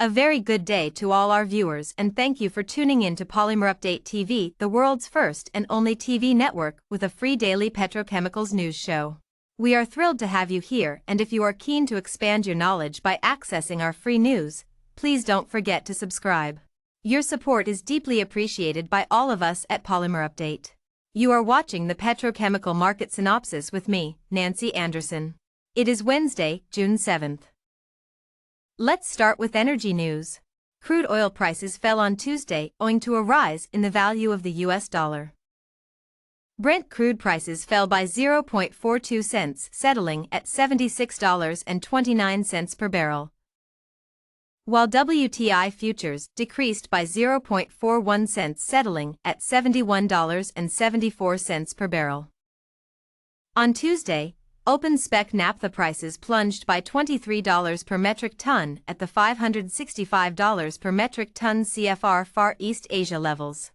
A very good day to all our viewers, and thank you for tuning in to Polymerupdate TV, the world's first and only TV network with a free daily petrochemicals news show. We are thrilled to have you here, and if you are keen to expand your knowledge by accessing our free news, please don't forget to subscribe. Your support is deeply appreciated by all of us at Polymerupdate. You are watching the Petrochemical Market Synopsis with me, Nancy Anderson. It is Wednesday, June 7th. Let's start with energy news. Crude oil prices fell on Tuesday owing to a rise in the value of the US dollar. Brent crude prices fell by 0.42 cents, settling at $76.29 per barrel, while WTI futures decreased by 0.41 cents, settling at $71.74 per barrel. On Tuesday, open spec naphtha prices plunged by $23 per metric ton at the $565 per metric ton CFR Far East Asia levels.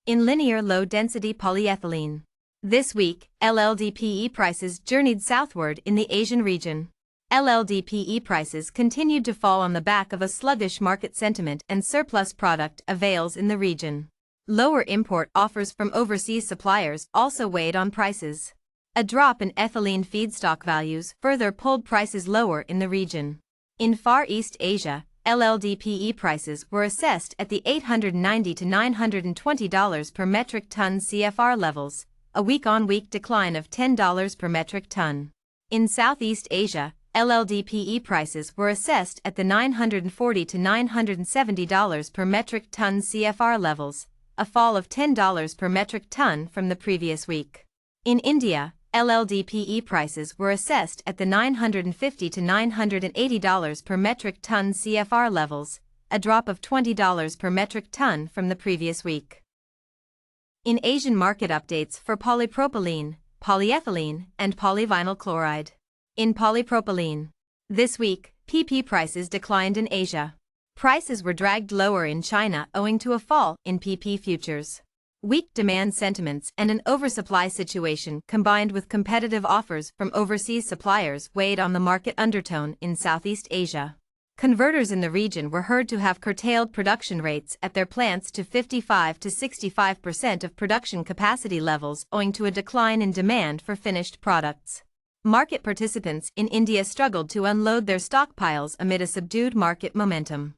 In linear low-density polyethylene, this week, LLDPE prices journeyed southward in the Asian region. LLDPE prices continued to fall on the back of a sluggish market sentiment and surplus product avails in the region. Lower import offers from overseas suppliers also weighed on prices. A drop in ethylene feedstock values further pulled prices lower in the region. In Far East Asia, LLDPE prices were assessed at the $890 to $920 per metric ton CFR levels, a week-on-week decline of $10 per metric ton. In Southeast Asia, LLDPE prices were assessed at the $940 to $970 per metric ton CFR levels, a fall of $10 per metric ton from the previous week. In India, LLDPE prices were assessed at the $950 to $980 per metric ton CFR levels, a drop of $20 per metric ton from the previous week. In Asian market updates for polypropylene, polyethylene, and polyvinyl chloride. In polypropylene, this week, PP prices declined in Asia. Prices were dragged lower in China owing to a fall in PP futures. Weak demand sentiments and an oversupply situation combined with competitive offers from overseas suppliers weighed on the market undertone in Southeast Asia. Converters in the region were heard to have curtailed production rates at their plants to 55 to 65% of production capacity levels owing to a decline in demand for finished products. Market participants in India struggled to unload their stockpiles amid a subdued market momentum.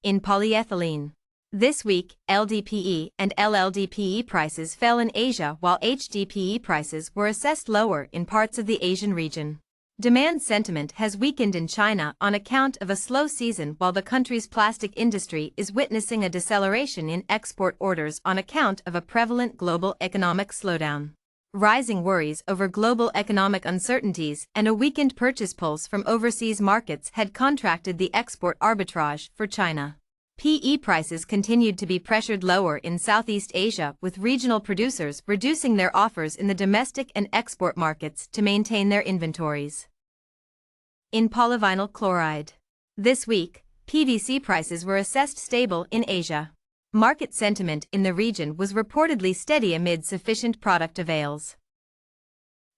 In polyethylene, this week, LDPE and LLDPE prices fell in Asia while HDPE prices were assessed lower in parts of the Asian region. Demand sentiment has weakened in China on account of a slow season while the country's plastic industry is witnessing a deceleration in export orders on account of a prevalent global economic slowdown. Rising worries over global economic uncertainties and a weakened purchase pulse from overseas markets had contracted the export arbitrage for China. PE prices continued to be pressured lower in Southeast Asia, with regional producers reducing their offers in the domestic and export markets to maintain their inventories. In polyvinyl chloride, this week, PVC prices were assessed stable in Asia. Market sentiment in the region was reportedly steady amid sufficient product avails.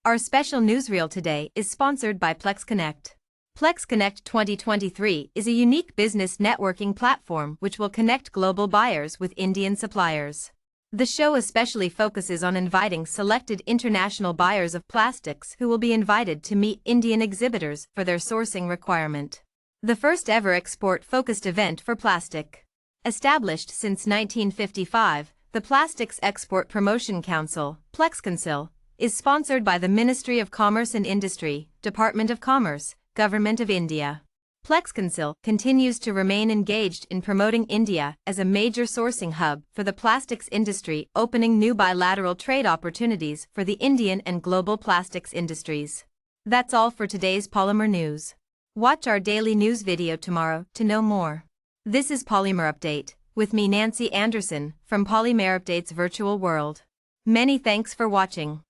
Our special newsreel today is sponsored by Plex Connect. Plex Connect 2023 is a unique business networking platform which will connect global buyers with Indian suppliers. The show especially focuses on inviting selected international buyers of plastics who will be invited to meet Indian exhibitors for their sourcing requirement. The first ever export-focused event for plastic. Established since 1955, the Plastics Export Promotion Council, PlexCouncil, is sponsored by the Ministry of Commerce and Industry, Department of Commerce, Government of India. PlexCouncil continues to remain engaged in promoting India as a major sourcing hub for the plastics industry, opening new bilateral trade opportunities for the Indian and global plastics industries. That's all for today's Polymer News. Watch our daily news video tomorrow to know more. This is Polymerupdate, with me Nancy Anderson, from Polymerupdate's virtual world. Many thanks for watching.